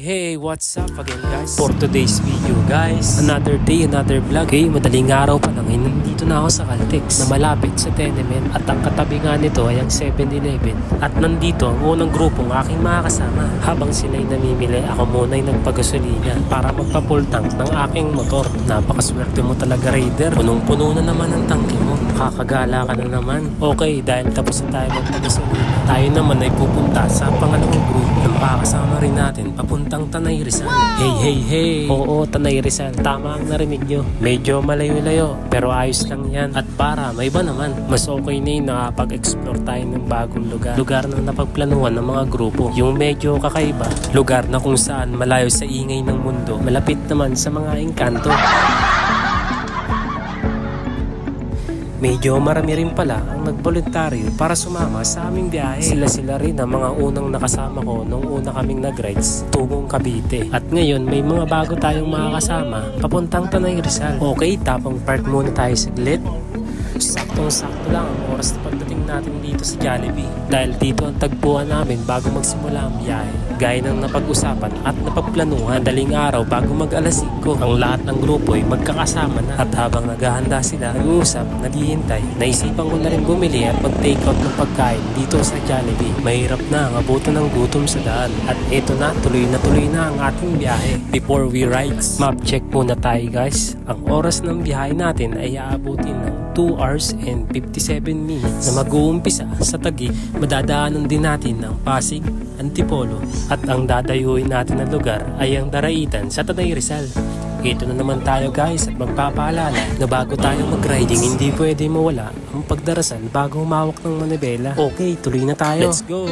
Hey, what's up again guys? For today's video guys, another day, another vlog. Hey, madaling araw pa lang, nandito na ako sa Caltex na malapit sa tenement. At ang katabi nga nito ay ang 7-Eleven. At nandito ang unang grupong aking makakasama. Habang sila'y namimili, ako muna'y nagpagasolina para magpa-full tank ng aking motor. Napakaswerte mo talaga, Raider. Punong-puno na naman ang tangke mo. Kakagala ka na naman. Okay, dahil tapos na tayo magpagasolina, tayo naman ay pupunta sa pangalawang grupo na makakasama rin natin papuntang Tanay Rizal. Hey. Oo, Tanay Rizal. Tama ang narinig nyo. Medyo malayo-layo pero ayos lang yan. At para may iba naman, mas okay na yung nakapag-explore tayo ng bagong lugar. Lugar na napagplanuhan ng mga grupo. Yung medyo kakaiba. Lugar na kung saan malayo sa ingay ng mundo. Malapit naman sa mga engkanto. Medyo marami rin pala ang nagboluntaryo para sumama sa aming biyahe. Sila rin ang mga unang nakasama ko nung una kaming nag-rides tungong Cavite. At ngayon may mga bago tayong makakasama papuntang Tanay Rizal. Okay, tapang park muna tayo saglit. Saktong-sakto lang ang oras na pagdating natin dito sa Jollibee. Dahil dito ang tagpuan namin bago magsimula ang biyahe. Gaya ng napag-usapan at napagplanuhan, daling araw bago mag-alas 5, ang lahat ng grupo ay magkakasama na. At habang naghahanda sila, nag-uusap, naghihintay, naisipan ko na rin bumili at mag-take out ng pagkain dito sa Jollibee. Mahirap na ang abutan ng gutom sa daan. At eto na, tuloy na ang ating biyahe. Before we ride, map check muna tayo guys. Ang oras ng biyahe natin ay aabutin ng 2 hours and 57 minutes na mag-uumpisa sa Taguig. Madadaanan din natin ang Pasig, Antipolo at ang dadayuhin natin na lugar ay ang Daraitan sa Tanay Rizal. Ito na naman tayo guys at magpapaalala na bago tayo mag-riding hindi pwede mawala ang pagdarasal bago humawak ng manibela. Okay, tuloy na tayo. Let's go!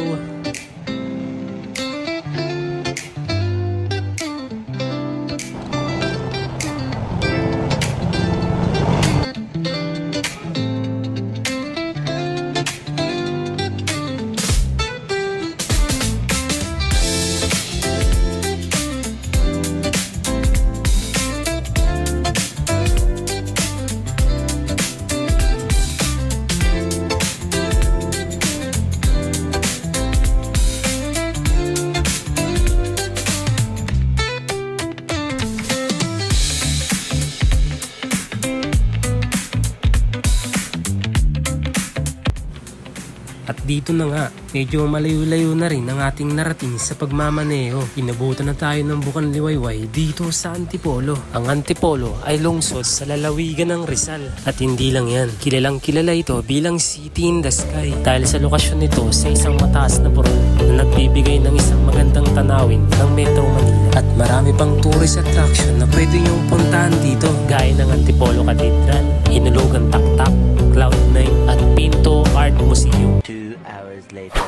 At dito na nga, medyo malayo-layo na rin ang ating narating sa pagmamaneho. Inabutan na tayo ng Bukang Liwayway dito sa Antipolo. Ang Antipolo ay lungsod sa lalawigan ng Rizal. At hindi lang yan, kilalang kilala ito bilang City in the Sky. Dahil sa lokasyon nito sa isang mataas na burol na nagbibigay ng isang magandang tanawin ng Metro Manila. At marami pang tourist attraction na pwede niyong puntahan dito. Gaya ng Antipolo Cathedral, Hinulugan Taktak, Cloud9 at Pinto Art Museum. 2 hours later.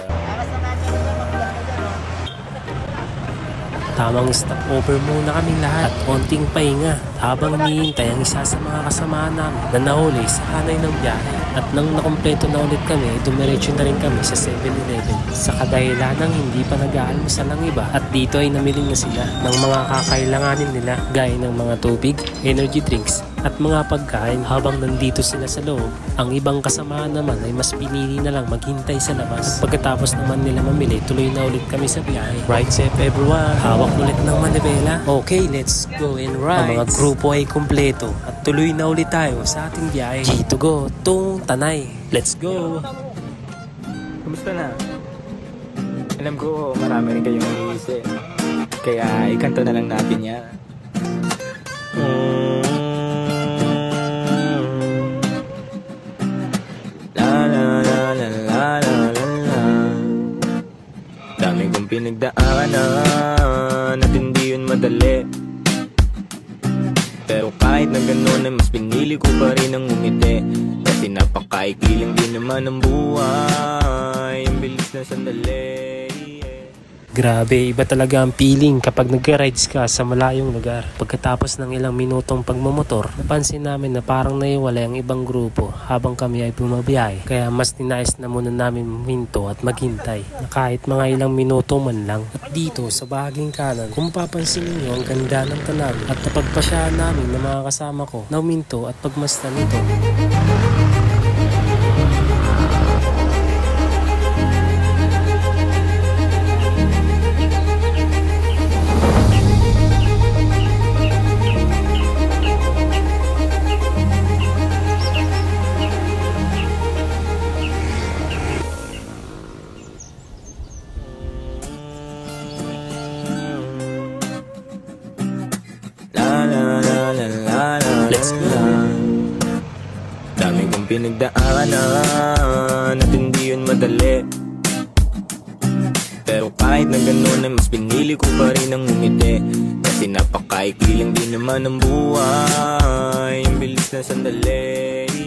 Tamang stopover muna kaming lahat at konting pahinga habang hinihintay ang isa sa mga kasamahan namin na nahuli sa kanay ng biyahe. At nang nakompleto na ulit kami, dumiretso na rin kami sa 7-Eleven sa kadahilanang hindi pa nag-aalmusal ang iba. At dito ay namili na sila ng mga kakailanganin nila gaya ng mga tubig, energy drinks at mga pagkain. Habang nandito sila sa loob, ang ibang kasamahan naman ay mas pinili na lang maghintay sa labas. At pagkatapos naman nila mamili, tuloy na ulit kami sa biyahe. Ride safe everyone! Hawak ulit ng manibela. Okay, let's go and ride! Ang mga grupo ay kumpleto at tuloy na ulit tayo sa ating biyahe. G2Go, tung Tanay. Let's go! Kumusta na? Alam ko marami rin kayong iniisip. Kaya ikanto na lang natin yan. Dami kong pinagdaanan at hindi yun madali. Pero kahit na gano'n ay mas pinili ko pa rin ang umiti. Kasi napakaikiling din naman ang buhay. Ang bilis na sandali. Grabe, iba talaga ang feeling kapag nag-rides ka sa malayong lugar. Pagkatapos ng ilang minutong pagmamotor, napansin namin na parang naiwalay ang ibang grupo habang kami ay bumabiyahe. Kaya mas ninais na muna namin huminto at maghintay na kahit mga ilang minuto man lang. At dito sa bahaging kanan, kung mapapansin niyo ang ganda ng tanawin at napagpasyahan namin ng mga kasama ko na huminto at pagmasdan nito. Let's go. Dami kong pinagdaanan at hindi yun madali. Pero kahit na ganun ay mas pinili ko pa rin ang umiti. Kasi napakaikli lang din naman ang buhay. Ang bilis na sandali.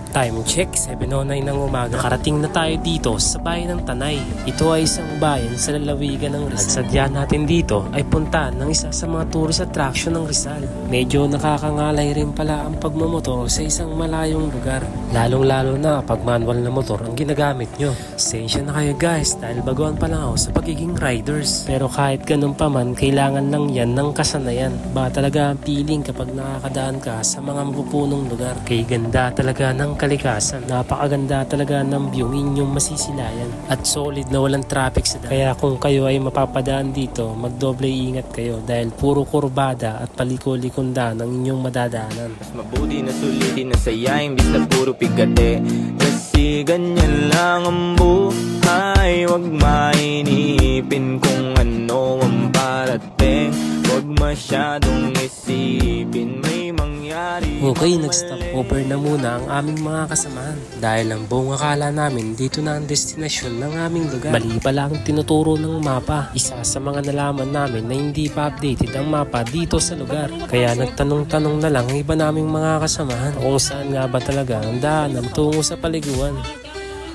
Time check, 7:09 ng umaga. Nakarating na tayo dito sa bayan ng Tanay. Ito ay isang bayan sa lalawigan ng Rizal. At sadya natin dito ay punta ng isa sa mga tourist attraction ng Rizal. Medyo nakakangalay rin pala ang pagmamotor sa isang malayong lugar. Lalong-lalo na pag manual na motor ang ginagamit nyo. Sensya na kayo guys dahil baguhan pa lang ako sa pagiging riders. Pero kahit ganun pa man, kailangan lang yan ng kasanayan. Ba talaga ang feeling kapag nakakadaan ka sa mga mapupunong lugar. Kay ganda talaga ng kalikasan. Napakaganda talaga ng view inyong masisilayan. At solid na walang traffic sa daan. Kaya kung kayo ay mapapadaan dito, magdoble ingat kayo dahil puro kurbada at paliko-likundaan ang inyong madadaanan. Mas mabuti na sulitin na saya imbis na puro pigate. Kasi ganyan lang ang buhay. Huwag mainipin kung ano ang parating. Huwag masyadong isipin may mangyari. Okay, nag-stop over na muna ang aming mga kasamahan dahil ang buong akala namin dito na ang destinasyon ng aming lugar. Mali pala ang tinuturo ng mapa. Isa sa mga nalaman namin na hindi pa updated ang mapa dito sa lugar. Kaya nagtanong-tanong na lang ang iba naming mga kasamahan kung saan nga ba talaga ang daanan tungo sa paliguan.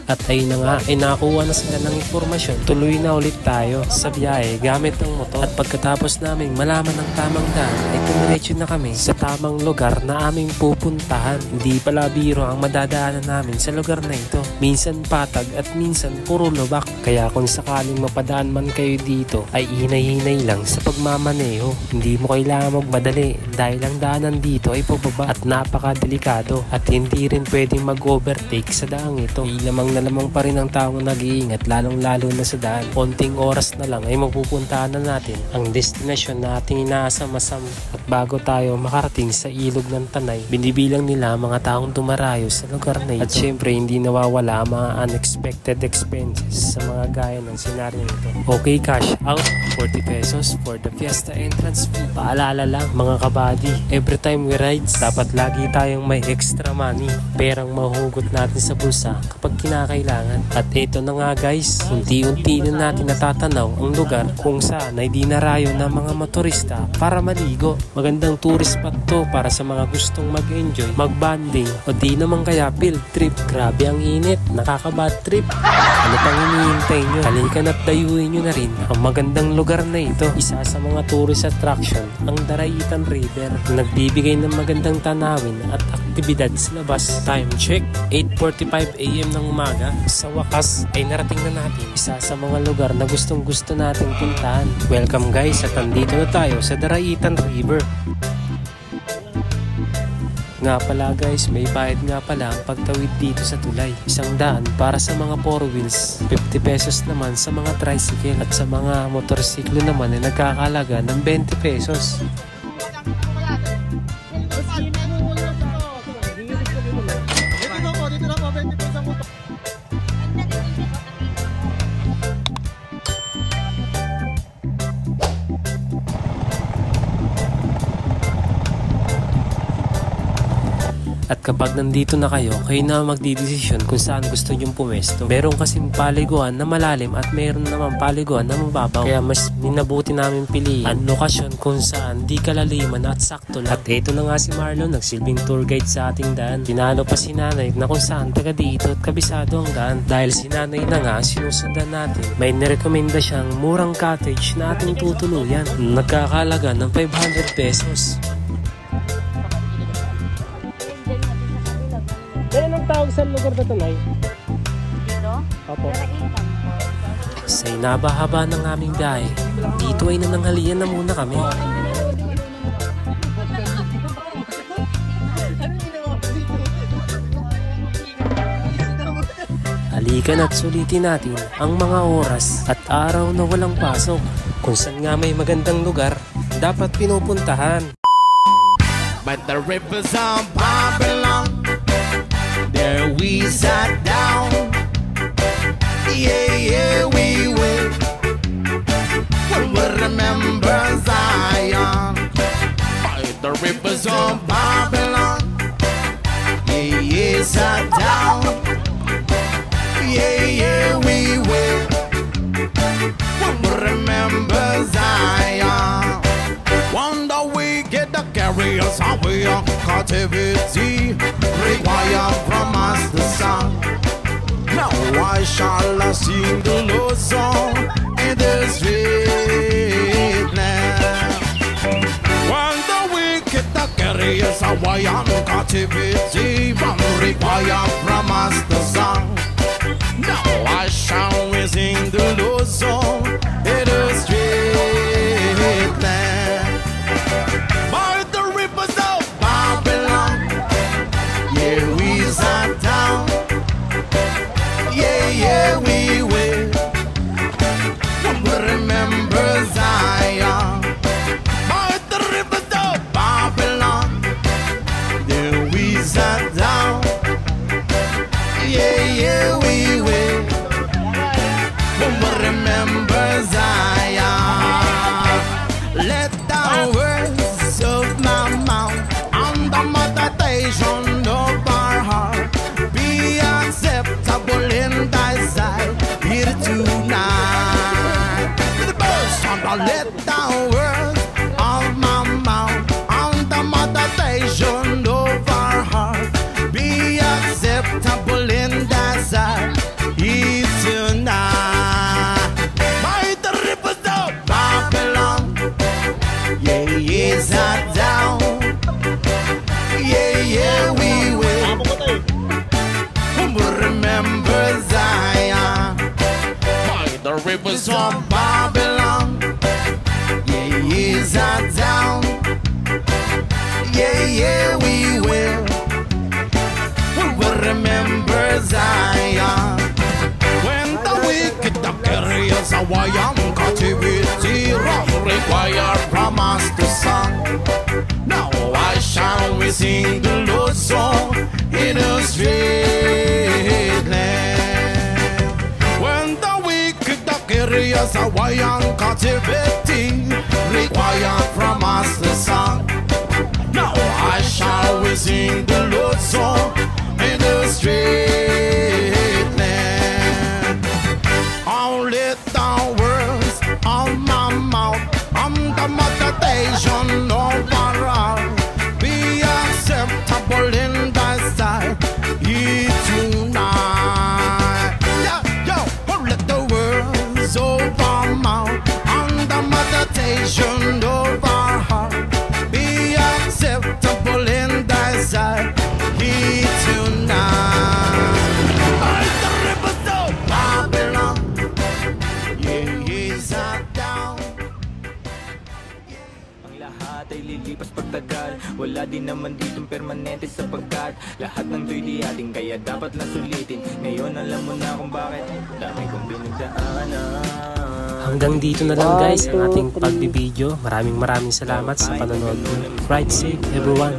At ayun na nga, ay nakakuha na sila ng impormasyon. Tuloy na ulit tayo sa biyahe gamit ng motor. At pagkatapos namin malaman ng tamang daan, ay pumiretso na kami sa tamang lugar na aming pupuntahan. Hindi pala biro ang madadaanan namin sa lugar na ito. Minsan patag at minsan puro lubak. Kaya kung sakaling mapadaan man kayo dito, ay hinay-hinay lang sa pagmamaneho. Hindi mo kailangan magmadali dahil ang daanan dito ay pababa at napakadelikado. At hindi rin pwedeng mag-overtake sa daang ito. Lamang pa rin ang taong nag-iingat lalong-lalo na sa daan. Konting oras na lang ay mapupuntahan na natin ang destinasyon na ating inaasam-asam. At bago tayo makarating sa ilog ng Tanay, binibilang nila mga taong dumarayo sa lugar na ito. At syempre hindi nawawala ang mga unexpected expenses sa mga gaya ng senaryo nito. Okay, cash out 40 pesos for the fiesta entrance fee. Paalala lang mga kabady, every time we rides, dapat lagi tayong may extra money. Perang mahugot natin sa bulsa kapag kailangan. At ito na nga guys, unti-unti na natin natatanaw ang lugar kung saan ay dinarayo ng mga motorista para maligo. Magandang tourist spot to para sa mga gustong mag-enjoy, mag-bonding o di naman kaya field trip. Grabe ang init, nakaka-bad trip. Ano pang hinihintay nyo? Halikan at dayuin nyo na rin ang magandang lugar na ito. Isa sa mga tourist attraction, ang Daraitan River, nagbibigay ng magandang tanawin at aktibidad sa labas. Time check, 8:45 AM ng umaga. Sa wakas ay narating na natin isa sa mga lugar na gustong-gusto nating puntahan. Welcome guys, at nandito na tayo sa Daraitan River. Nga pala guys, may bayad nga pala ang pagtawid dito sa tulay. 100 para sa mga 4 wheels, 50 pesos naman sa mga tricycle, at sa mga motorsiklo naman ay nagkakalaga ng 20 pesos. At kapag nandito na kayo na magdidesisyon kung saan gusto nyong pumesto. Meron kasing paliguan na malalim at meron naman paliguan na mababaw. Kaya mas minabuti namin piliin ang lokasyon kung saan di kalaliman at sakto lang. At ito na nga si Marlon, nagsilbing tour guide sa ating daan. Tinalo pa si nanay na kung saan taga dito at kabisado ang daan. Dahil si nanay na nga sinusundan natin, may nirekomenda siyang murang cottage na ating tutuluyan. Nagkakalaga ng 500 pesos. Kaya anong tawag sa lugar na ito, Nay? Dito? Opo. Sa inabahaba ng aming biyahe, dito ay nananghalian na muna kami. Halikan at sulitin natin ang mga oras at araw na walang pasok. Kung saan nga may magandang lugar, dapat pinupuntahan. But the rivers of Babylon, there we sat down. Yeah, yeah, we will. We'll remember Zion. By the rivers of Babylon, yeah, yeah, sat down. Yeah, yeah, we will. We'll remember Zion. One day we get the carriers away on captivity, require from us the song. Now why shall I sing the Lord's song in the street now? One day we get the carriers away on captivity, require from us the song. Now why shall we sing the Lord's song in the street now? By the rivers of Babylon, yeah, we sat down. Yeah, yeah, we will. We'll remember Zion. By the rivers of Babylon, there we sat down. Yeah, yeah, we will. We'll remember Zion. Let the words of my mouth and the meditation of our heart be acceptable in thy sight here tonight. With the burst on the let the words of my mouth and the meditation of our heart be acceptable in thy sight here tonight. By the rivers of Babylon, yeah, yeah, sat down. Yeah, yeah, we will. We'll remember Zion. By the rivers of Babylon, yeah, yeah, sat down. Yeah, yeah, we will. We'll remember Zion. When the wicked the carriers away on captivity, require from us to song. Now why shall we sing the Lord's song in a street land? When the wicked the carriers away on captivity, require from us the song. Now why shall we sing the Lord's song in the street land? Only the words of my mouth and the meditation of our heart be acceptable in thy sight here tonight. Yeah, yo, let the words of our mouth and the meditation of our heart be acceptable in thy sight here tonight. By the rivers of Babylon, yeah, yeah, sat down. Ang lahat ay lilipas pagtagal. Wala din naman ditong permanente sapagkat lahat ng do'y di ating, kaya dapat lang sulitin. Ngayon alam mo na kung bakit dami kong pinagdaanan. Hanggang dito na lang guys ang ating pagbibideo. Maraming salamat sa panonood. Ride safe everyone.